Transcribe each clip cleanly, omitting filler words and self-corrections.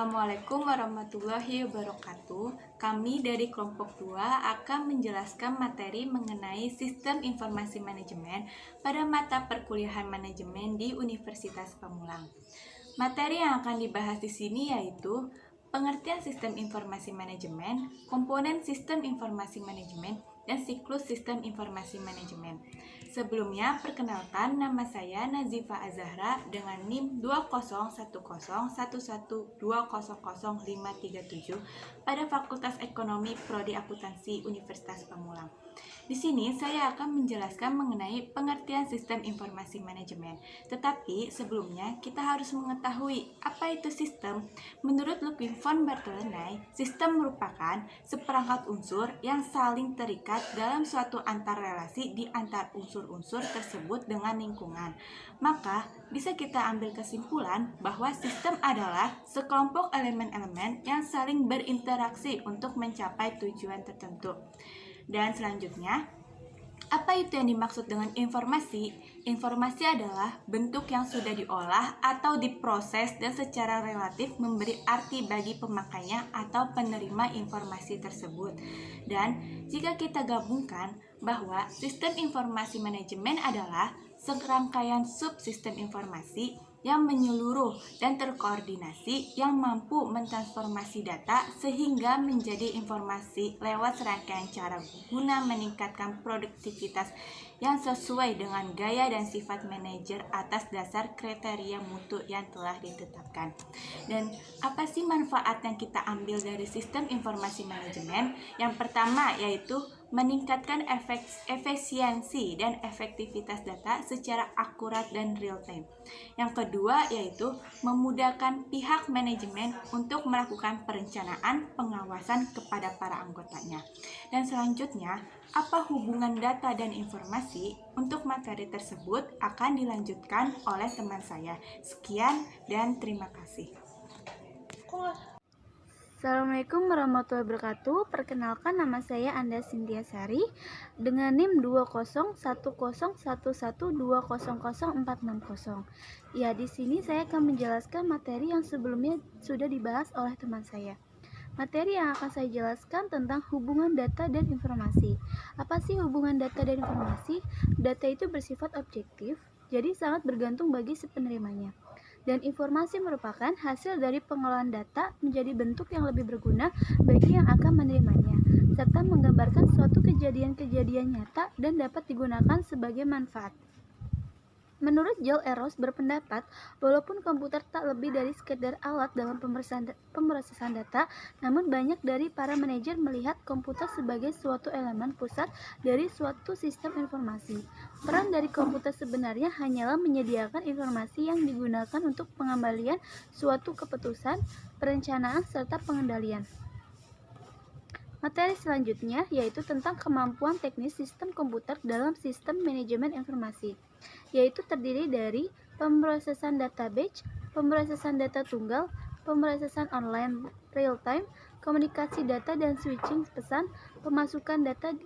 Assalamualaikum warahmatullahi wabarakatuh. Kami dari kelompok 2 akan menjelaskan materi mengenai sistem informasi manajemen pada mata perkuliahan manajemen di Universitas Pamulang. Materi yang akan dibahas di sini yaitu pengertian sistem informasi manajemen, komponen sistem informasi manajemen, dan siklus sistem informasi manajemen. Sebelumnya, perkenalkan, nama saya Nazifa Azahra dengan NIM 2010112000537 pada Fakultas Ekonomi Prodi Akuntansi Universitas Pamulang. Di sini saya akan menjelaskan mengenai pengertian sistem informasi manajemen. Tetapi sebelumnya kita harus mengetahui apa itu sistem. Menurut Ludwig von Bartholonai, sistem merupakan seperangkat unsur yang saling terikat dalam suatu antarrelasi di antar unsur-unsur tersebut dengan lingkungan. Maka bisa kita ambil kesimpulan bahwa sistem adalah sekelompok elemen-elemen yang saling berinteraksi untuk mencapai tujuan tertentu. Dan selanjutnya, apa itu yang dimaksud dengan informasi? Informasi adalah bentuk yang sudah diolah atau diproses dan secara relatif memberi arti bagi pemakainya atau penerima informasi tersebut. Dan jika kita gabungkan bahwa sistem informasi manajemen adalah serangkaian subsistem informasi yang menyeluruh dan terkoordinasi yang mampu mentransformasi data sehingga menjadi informasi lewat serangkaian cara guna meningkatkan produktivitas yang sesuai dengan gaya dan sifat manajer atas dasar kriteria mutu yang telah ditetapkan. Dan apa sih manfaat yang kita ambil dari sistem informasi manajemen? Yang pertama yaitu meningkatkan efisiensi dan efektivitas data secara akurat dan real time. Yang kedua yaitu memudahkan pihak manajemen untuk melakukan perencanaan pengawasan kepada para anggotanya. Dan selanjutnya, apa hubungan data dan informasi? Untuk materi tersebut akan dilanjutkan oleh teman saya. Sekian dan terima kasih. Assalamualaikum warahmatullahi wabarakatuh. Perkenalkan, nama saya Anda Cynthia Sari dengan NIM 2010111200460. Ya, di sini saya akan menjelaskan materi yang sebelumnya sudah dibahas oleh teman saya. Materi yang akan saya jelaskan tentang hubungan data dan informasi. Apa sih hubungan data dan informasi? Data itu bersifat objektif, jadi sangat bergantung bagi si penerimanya. Dan informasi merupakan hasil dari pengolahan data menjadi bentuk yang lebih berguna bagi yang akan menerimanya, serta menggambarkan suatu kejadian-kejadian nyata dan dapat digunakan sebagai manfaat. Menurut Joel Eros berpendapat, walaupun komputer tak lebih dari sekedar alat dalam pemrosesan data, namun banyak dari para manajer melihat komputer sebagai suatu elemen pusat dari suatu sistem informasi. Peran dari komputer sebenarnya hanyalah menyediakan informasi yang digunakan untuk pengembalian suatu keputusan, perencanaan, serta pengendalian. Materi selanjutnya yaitu tentang kemampuan teknis sistem komputer dalam sistem manajemen informasi, yaitu terdiri dari pemrosesan data batch, pemrosesan data tunggal, pemrosesan online real time, komunikasi data dan switching pesan, pemasukan data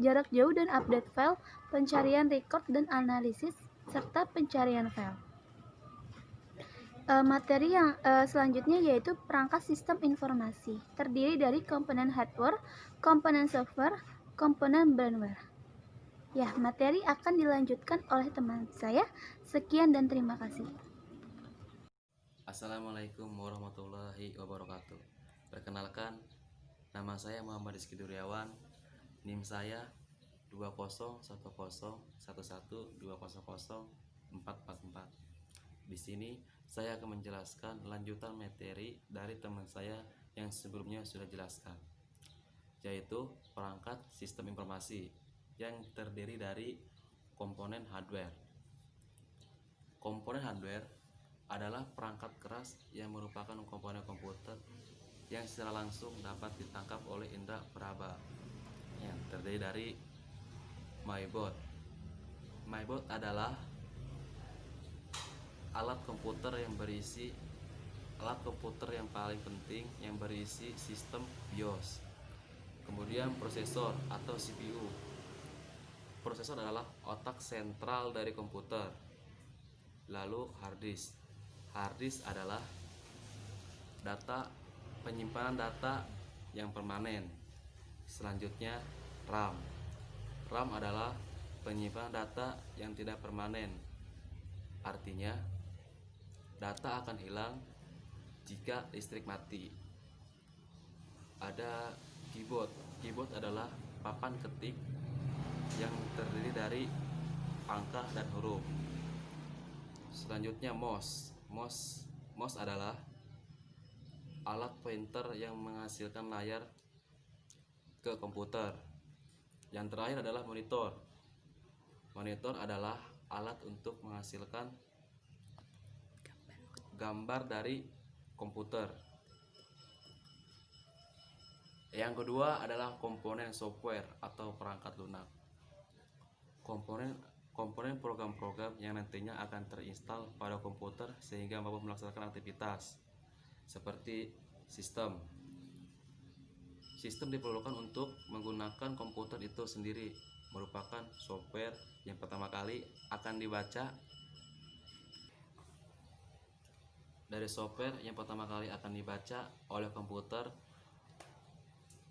jarak jauh dan update file, pencarian record dan analisis, serta pencarian file. Materi yang selanjutnya yaitu perangkat sistem informasi, terdiri dari komponen hardware, komponen software, komponen firmware. Ya, materi akan dilanjutkan oleh teman saya. Sekian dan terima kasih. Assalamualaikum warahmatullahi wabarakatuh. Perkenalkan, nama saya Muhammad Rizky Duryawan. NIM saya 2011111200444. Di sini saya akan menjelaskan lanjutan materi dari teman saya yang sebelumnya sudah jelaskan, yaitu perangkat sistem informasi yang terdiri dari komponen hardware. Komponen hardware adalah perangkat keras yang merupakan komponen komputer yang secara langsung dapat ditangkap oleh indera peraba, yang terdiri dari MyBot. MyBot adalah alat komputer yang paling penting yang berisi sistem BIOS. Kemudian prosesor atau CPU. Prosesor adalah otak sentral dari komputer. Lalu hard disk. Hard disk adalah penyimpanan data yang permanen. Selanjutnya, RAM. RAM adalah penyimpanan data yang tidak permanen. Artinya, data akan hilang jika listrik mati. Ada keyboard. Keyboard adalah papan ketik yang terdiri dari angka dan huruf. Selanjutnya, mouse. Mouse adalah alat pointer yang menghasilkan layar ke komputer. Yang terakhir adalah monitor. Monitor adalah alat untuk menghasilkan gambar dari komputer. Yang kedua adalah komponen software atau perangkat lunak. Komponen program-program yang nantinya akan terinstal pada komputer sehingga mampu melaksanakan aktivitas seperti sistem. Sistem diperlukan untuk menggunakan komputer itu sendiri, merupakan software yang pertama kali akan dibaca oleh komputer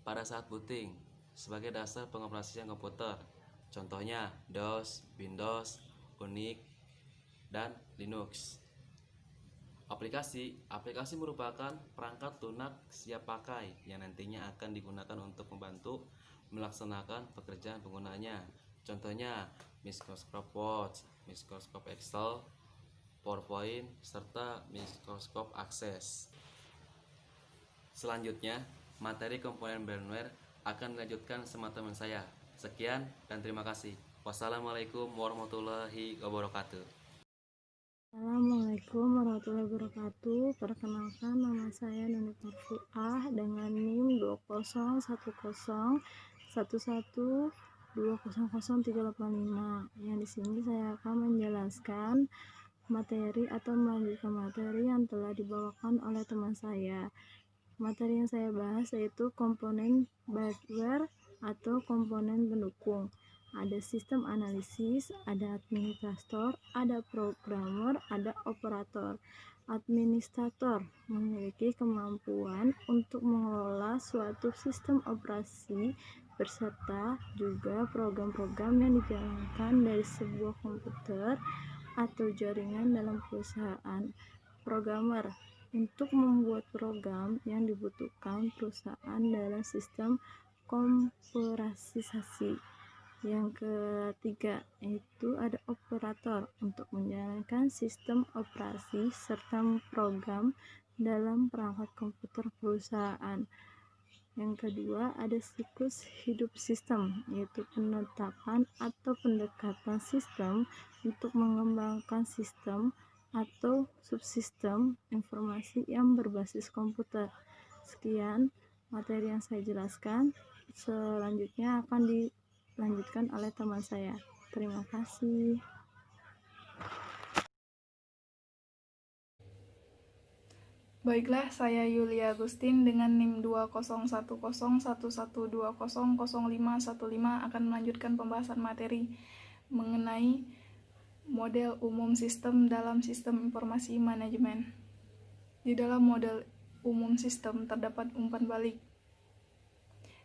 pada saat booting sebagai dasar pengoperasian komputer. Contohnya DOS, Windows, Unix, dan Linux. Aplikasi merupakan perangkat lunak siap pakai yang nantinya akan digunakan untuk membantu melaksanakan pekerjaan penggunanya. Contohnya Microsoft Word, Microsoft Excel, PowerPoint, serta Microsoft Access. Selanjutnya, materi komponen firmware akan dilanjutkan sama teman saya. Sekian dan terima kasih. Wassalamualaikum warahmatullahi wabarakatuh. Assalamualaikum warahmatullahi wabarakatuh. Perkenalkan, nama saya Nuni Marfuah dengan NIM 2011111200385. Yang di sini saya akan menjelaskan materi atau melanjutkan materi yang telah dibawakan oleh teman saya. Materi yang saya bahas yaitu komponen hardware atau komponen pendukung. Ada sistem analisis, ada administrator, ada programmer, ada operator. Administrator memiliki kemampuan untuk mengelola suatu sistem operasi beserta juga program-program yang dijalankan dari sebuah komputer atau jaringan dalam perusahaan. Programmer untuk membuat program yang dibutuhkan perusahaan dalam sistem komputerisasi. Yang ketiga yaitu ada operator untuk menjalankan sistem operasi serta program dalam perangkat komputer perusahaan. Yang kedua ada siklus hidup sistem, yaitu penetapan atau pendekatan sistem untuk mengembangkan sistem atau subsistem informasi yang berbasis komputer. Sekian materi yang saya jelaskan. Selanjutnya akan dilanjutkan oleh teman saya. Terima kasih. Baiklah, saya Yulia Agustin dengan NIM 2010112000515 akan melanjutkan pembahasan materi mengenai model umum sistem dalam sistem informasi manajemen. Di dalam model umum sistem terdapat umpan balik.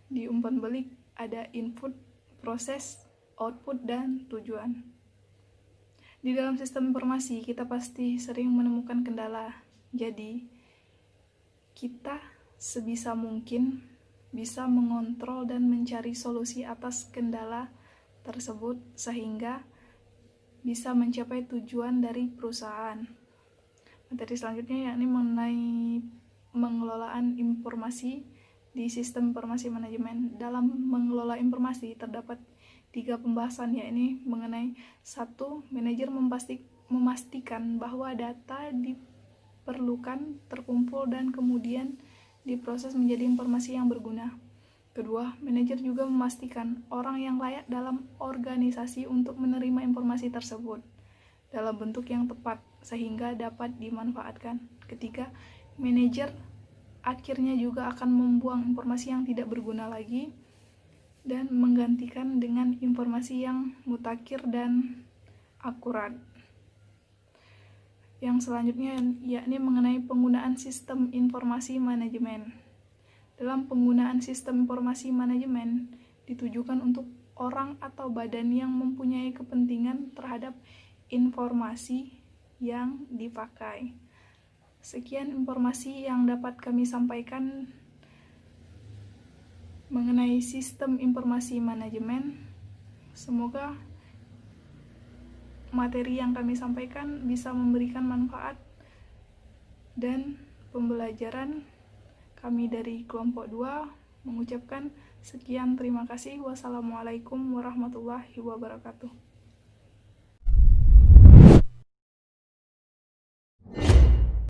Di umpan balik ada input, proses, output, dan tujuan. Di dalam sistem informasi kita pasti sering menemukan kendala. Jadi, kita sebisa mungkin bisa mengontrol dan mencari solusi atas kendala tersebut sehingga bisa mencapai tujuan dari perusahaan. Materi selanjutnya yakni mengenai pengelolaan informasi di sistem informasi manajemen. Dalam mengelola informasi terdapat 3 pembahasan, yakni mengenai 1. Manajer memastikan bahwa data diperlukan terkumpul dan kemudian diproses menjadi informasi yang berguna. Kedua, manajer juga memastikan orang yang layak dalam organisasi untuk menerima informasi tersebut dalam bentuk yang tepat sehingga dapat dimanfaatkan. Ketiga, manajer akhirnya juga akan membuang informasi yang tidak berguna lagi dan menggantikan dengan informasi yang mutakhir dan akurat. yang selanjutnya yakni mengenai penggunaan sistem informasi manajemen. Dalam penggunaan sistem informasi manajemen ditujukan untuk orang atau badan yang mempunyai kepentingan terhadap informasi yang dipakai. Sekian informasi yang dapat kami sampaikan mengenai sistem informasi manajemen. Semoga materi yang kami sampaikan bisa memberikan manfaat dan pembelajaran. Kami dari kelompok 2 mengucapkan sekian, terima kasih. Wassalamualaikum warahmatullahi wabarakatuh.